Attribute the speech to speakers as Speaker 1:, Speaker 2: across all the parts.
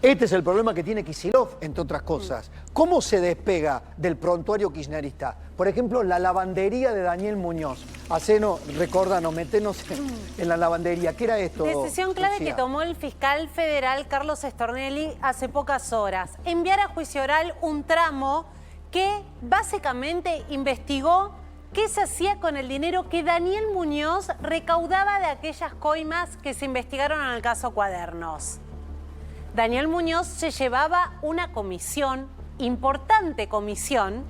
Speaker 1: Este es el problema que tiene Kicillof, entre otras cosas. ¿Cómo se despega del prontuario kirchnerista? Por ejemplo, la lavandería de Daniel Muñoz. Recórdanos, metenos en la lavandería. ¿Qué era esto?
Speaker 2: Decisión clave
Speaker 1: Lucía?
Speaker 2: que tomó el fiscal federal Carlos Stornelli hace pocas horas. Enviar a juicio oral un tramo que básicamente investigó qué se hacía con el dinero que Daniel Muñoz recaudaba de aquellas coimas que se investigaron en el caso Cuadernos. Daniel Muñoz se llevaba una comisión, importante comisión,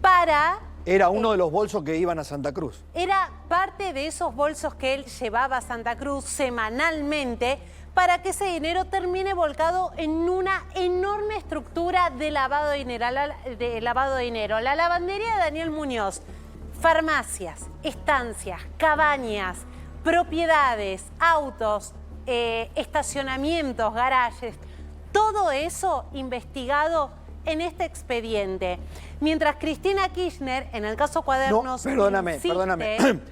Speaker 2: para...
Speaker 1: Era uno de los bolsos que iban a Santa Cruz.
Speaker 2: Era parte de esos bolsos que él llevaba a Santa Cruz semanalmente para que ese dinero termine volcado en una enorme estructura de lavado de dinero. La lavandería de Daniel Muñoz, farmacias, estancias, cabañas, propiedades, autos, estacionamientos, garajes, todo eso investigado en este expediente. Mientras Cristina Kirchner, en el caso Cuadernos...
Speaker 1: No, perdóname.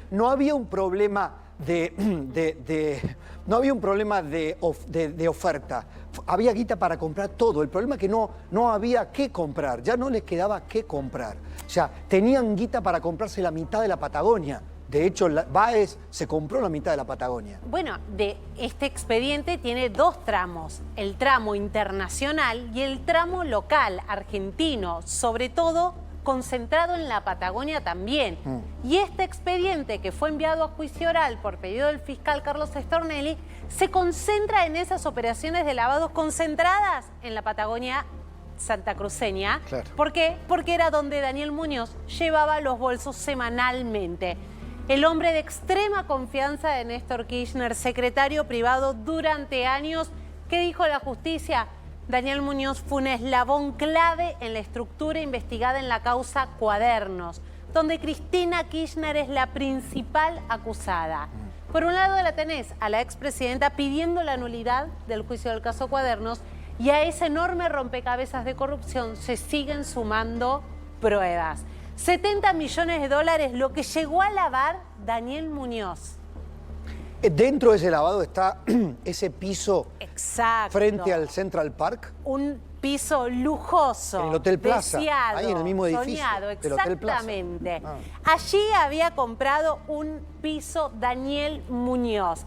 Speaker 1: No había un problema no había un problema de oferta. Había guita para comprar todo. El problema es que no había qué comprar. Ya no les quedaba qué comprar. O sea, tenían guita para comprarse la mitad de la Patagonia. De hecho, Baez se compró la mitad de la Patagonia.
Speaker 2: Bueno, de este expediente tiene dos tramos, el tramo internacional y el tramo local, argentino, sobre todo concentrado en la Patagonia también. Y este expediente que fue enviado a juicio oral por pedido del fiscal Carlos Stornelli se concentra en esas operaciones de lavados concentradas en la Patagonia santacruceña.
Speaker 1: Claro.
Speaker 2: ¿Por qué? Porque era donde Daniel Muñoz llevaba los bolsos semanalmente. El hombre de extrema confianza de Néstor Kirchner, secretario privado durante años. ¿Qué dijo la justicia? Daniel Muñoz fue un eslabón clave en la estructura investigada en la causa Cuadernos, donde Cristina Kirchner es la principal acusada. Por un lado la tenés a la expresidenta pidiendo la nulidad del juicio del caso Cuadernos y a ese enorme rompecabezas de corrupción se siguen sumando pruebas. 70 millones de dólares, lo que llegó a lavar Daniel Muñoz.
Speaker 1: Dentro de ese lavado está ese piso.
Speaker 2: Exacto.
Speaker 1: Frente al Central Park.
Speaker 2: Un piso lujoso.
Speaker 1: En el Hotel Plaza.
Speaker 2: Deseado,
Speaker 1: ahí en el mismo edificio.
Speaker 2: Soñado,
Speaker 1: del Hotel Plaza.
Speaker 2: exactamente. Allí había comprado un piso Daniel Muñoz.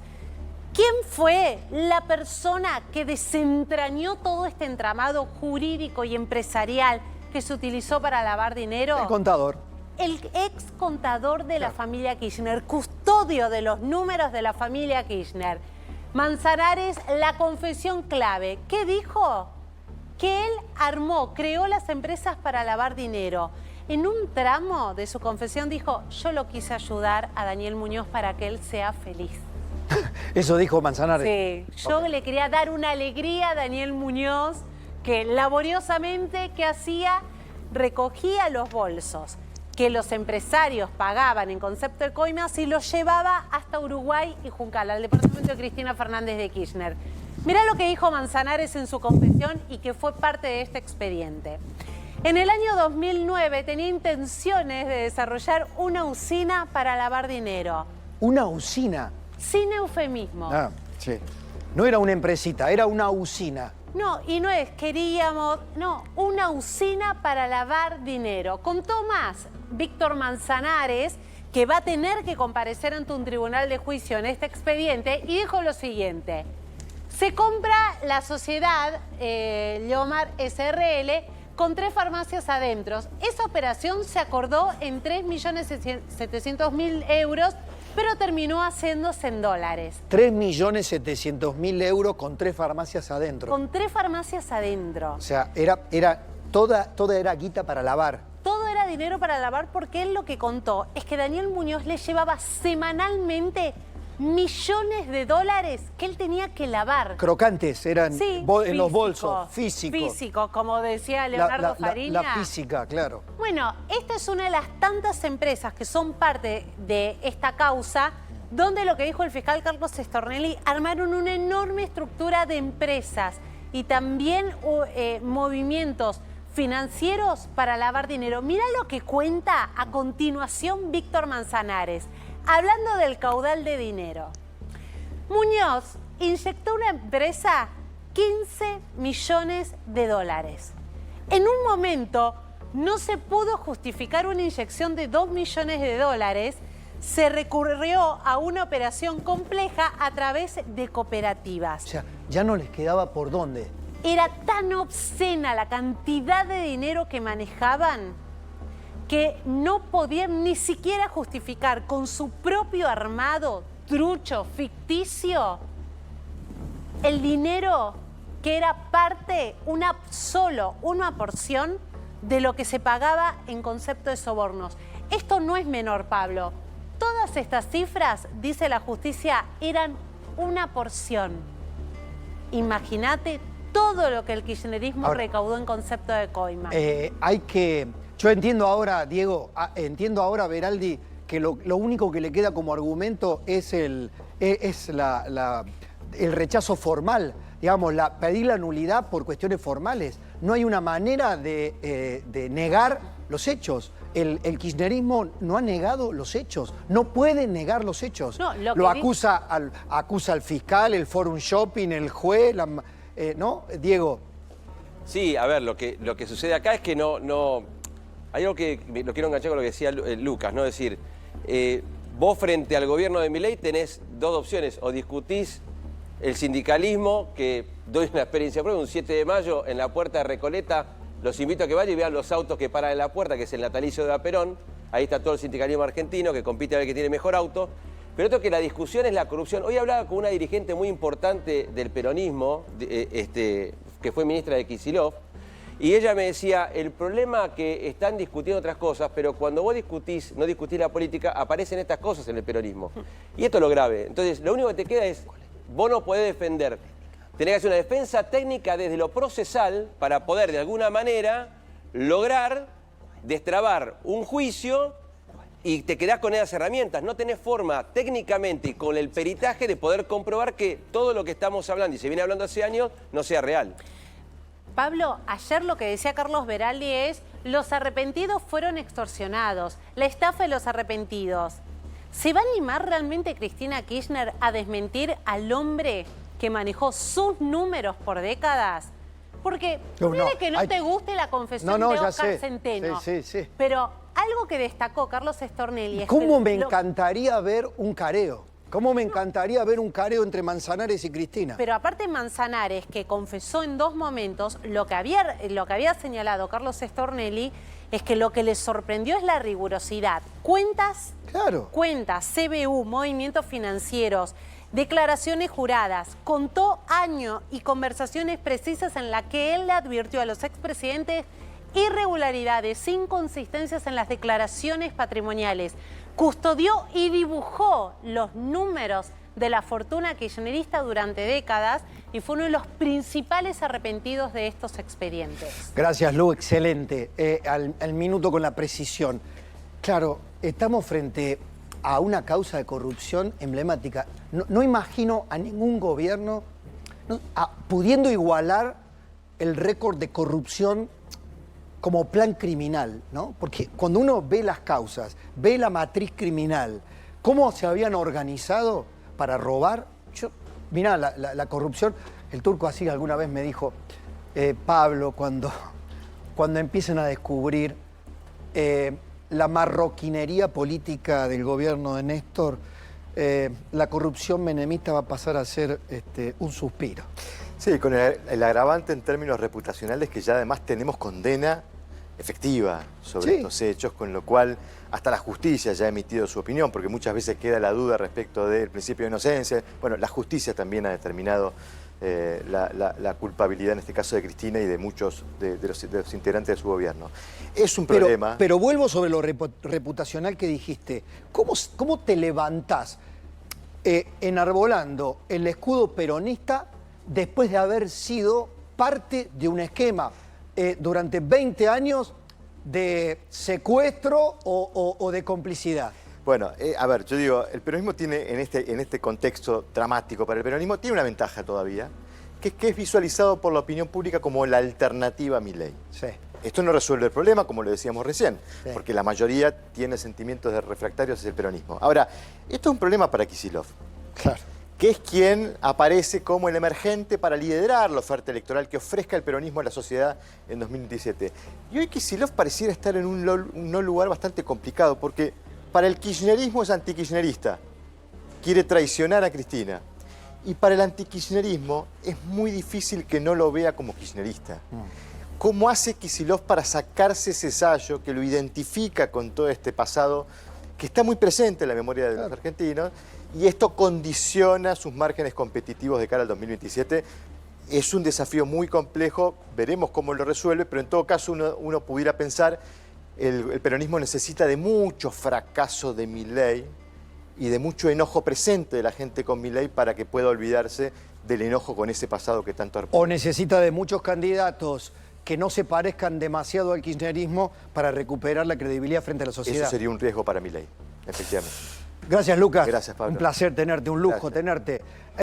Speaker 2: ¿Quién fue la persona que desentrañó todo este entramado jurídico y empresarial que se utilizó para lavar dinero?
Speaker 1: El contador.
Speaker 2: El ex contador de la familia Kirchner, custodio de los números de la familia Kirchner. Manzanares, la confesión clave. ¿Qué dijo? Que él creó las empresas para lavar dinero. En un tramo de su confesión dijo, yo lo quise ayudar a Daniel Muñoz para que él sea feliz.
Speaker 1: Eso dijo Manzanares.
Speaker 2: Sí, yo le quería dar una alegría a Daniel Muñoz, que laboriosamente, ¿qué hacía? Recogía los bolsos que los empresarios pagaban en concepto de coimas y los llevaba hasta Uruguay y Juncal, al departamento de Cristina Fernández de Kirchner. Mirá lo que dijo Manzanares en su confesión y que fue parte de este expediente. En el año 2009 tenía intenciones de desarrollar una usina para lavar dinero.
Speaker 1: ¿Una usina?
Speaker 2: Sin eufemismo.
Speaker 1: Ah, sí. No era una empresita, era una usina.
Speaker 2: No, y no es, una usina para lavar dinero. Contó más Víctor Manzanares, que va a tener que comparecer ante un tribunal de juicio en este expediente, y dijo lo siguiente. Se compra la sociedad Leomar SRL con 3 farmacias adentro. Esa operación se acordó en 3.700.000 euros, pero terminó haciéndose en dólares.
Speaker 1: 3.700.000 euros con 3 farmacias adentro.
Speaker 2: Con 3 farmacias adentro.
Speaker 1: O sea, toda era guita para lavar.
Speaker 2: Todo era dinero para lavar, porque él lo que contó es que Daniel Muñoz le llevaba semanalmente millones de dólares que él tenía que lavar.
Speaker 1: Crocantes, eran
Speaker 2: Sí,
Speaker 1: en los bolsos, físicos.
Speaker 2: Físicos, como decía Leonardo Fariña.
Speaker 1: La física, claro.
Speaker 2: Bueno, esta es una de las tantas empresas que son parte de esta causa, donde lo que dijo el fiscal Carlos Stornelli, armaron una enorme estructura de empresas y también movimientos financieros para lavar dinero. Mirá lo que cuenta a continuación Víctor Manzanares, hablando del caudal de dinero. Muñoz inyectó una empresa 15 millones de dólares. En un momento no se pudo justificar una inyección de 2 millones de dólares, se recurrió a una operación compleja a través de cooperativas.
Speaker 1: O sea, ya no les quedaba por dónde.
Speaker 2: Era tan obscena la cantidad de dinero que manejaban que no podían ni siquiera justificar con su propio armado trucho, ficticio, el dinero que era parte, una porción de lo que se pagaba en concepto de sobornos. Esto no es menor, Pablo. Todas estas cifras, dice la justicia, eran una porción. Imagínate todo lo que el kirchnerismo
Speaker 1: ahora,
Speaker 2: recaudó en concepto de coima.
Speaker 1: Yo entiendo ahora, Diego, entiendo ahora, Beraldi, que lo único que le queda como argumento es el rechazo formal, digamos, pedir la nulidad por cuestiones formales. No hay una manera de negar los hechos. El kirchnerismo no ha negado los hechos, no puede negar los hechos.
Speaker 2: No,
Speaker 1: lo acusa al fiscal, el Forum Shopping, el juez, ¿no, Diego?
Speaker 3: Sí, a ver, lo que sucede acá es que no hay algo que lo quiero enganchar con lo que decía Lucas, ¿no? Es decir, vos frente al gobierno de Milei tenés dos opciones, o discutís el sindicalismo, que doy una experiencia propia, un 7 de mayo en la puerta de Recoleta, los invito a que vayan y vean los autos que paran en la puerta, que es el natalicio de Perón, ahí está todo el sindicalismo argentino que compite a ver quién tiene mejor auto, pero otro que la discusión es la corrupción. Hoy hablaba con una dirigente muy importante del peronismo, que fue ministra de Kicillof, y ella me decía, el problema que están discutiendo otras cosas, pero cuando vos no discutís la política, aparecen estas cosas en el peronismo. Y esto es lo grave. Entonces, lo único que te queda es, vos no podés defender. Tenés que hacer una defensa técnica desde lo procesal para poder, de alguna manera, lograr destrabar un juicio y te quedás con esas herramientas. No tenés forma técnicamente y con el peritaje de poder comprobar que todo lo que estamos hablando y se viene hablando hace años no sea real.
Speaker 2: Pablo, ayer lo que decía Carlos Beraldi es, los arrepentidos fueron extorsionados, la estafa de los arrepentidos. ¿Se va a animar realmente Cristina Kirchner a desmentir al hombre que manejó sus números por décadas? Porque puede que no te guste la confesión de Oscar Centeno,
Speaker 1: sí.
Speaker 2: pero algo que destacó Carlos Stornelli es
Speaker 1: ¿Cómo me encantaría ver un careo? ¿Cómo me encantaría ver un careo entre Manzanares y Cristina?
Speaker 2: Pero aparte Manzanares, que confesó en dos momentos, lo que había señalado Carlos Stornelli es que lo que les sorprendió es la rigurosidad. Cuentas, CBU, movimientos financieros, declaraciones juradas, contó años y conversaciones precisas en las que él le advirtió a los expresidentes irregularidades, inconsistencias en las declaraciones patrimoniales. Custodió y dibujó los números de la fortuna kirchnerista durante décadas y fue uno de los principales arrepentidos de estos expedientes.
Speaker 1: Gracias, Lu, excelente. Al minuto con la precisión. Claro, estamos frente a una causa de corrupción emblemática. No imagino a ningún gobierno pudiendo igualar el récord de corrupción como plan criminal, ¿no? Porque cuando uno ve las causas, ve la matriz criminal, cómo se habían organizado para robar. Mirá, la corrupción, el Turco así alguna vez me dijo, Pablo, cuando empiecen a descubrir la marroquinería política del gobierno de Néstor, la corrupción menemista va a pasar a ser un suspiro.
Speaker 4: Sí, con el agravante en términos reputacionales que ya además tenemos condena efectiva sobre estos hechos, con lo cual hasta la justicia ya ha emitido su opinión, porque muchas veces queda la duda respecto del principio de inocencia. Bueno, la justicia también ha determinado la culpabilidad en este caso de Cristina y de muchos de los integrantes de su gobierno. Es un problema.
Speaker 1: Pero vuelvo sobre lo reputacional que dijiste. ¿Cómo te levantás enarbolando el escudo peronista después de haber sido parte de un esquema durante 20 años de secuestro o de complicidad?
Speaker 4: Bueno, a ver, yo digo, el peronismo tiene en este contexto dramático para el peronismo, tiene una ventaja todavía, que es visualizado por la opinión pública como la alternativa a Milei.
Speaker 1: Sí.
Speaker 4: Esto no resuelve el problema, como lo decíamos recién, porque la mayoría tiene sentimientos de refractarios hacia el peronismo. Ahora, esto es un problema para Kicillof.
Speaker 1: Claro.
Speaker 4: que es quien aparece como el emergente para liderar la oferta electoral que ofrezca el peronismo a la sociedad en 2017. Y hoy Kicillof pareciera estar en un lugar bastante complicado, porque para el kirchnerismo es antikirchnerista, quiere traicionar a Cristina. Y para el antikirchnerismo es muy difícil que no lo vea como kirchnerista. ¿Cómo hace Kicillof para sacarse ese sello que lo identifica con todo este pasado que está muy presente en la memoria de los argentinos? Y esto condiciona sus márgenes competitivos de cara al 2027. Es un desafío muy complejo, veremos cómo lo resuelve, pero en todo caso uno pudiera pensar, el peronismo necesita de mucho fracaso de Milei y de mucho enojo presente de la gente con Milei para que pueda olvidarse del enojo con ese pasado que tanto arpona.
Speaker 1: O necesita de muchos candidatos que no se parezcan demasiado al kirchnerismo para recuperar la credibilidad frente a la sociedad.
Speaker 4: Eso sería un riesgo para Milei, efectivamente.
Speaker 1: Gracias, Lucas.
Speaker 4: Gracias, Pablo.
Speaker 1: Un placer tenerte, un lujo
Speaker 4: Gracias.
Speaker 1: tenerte.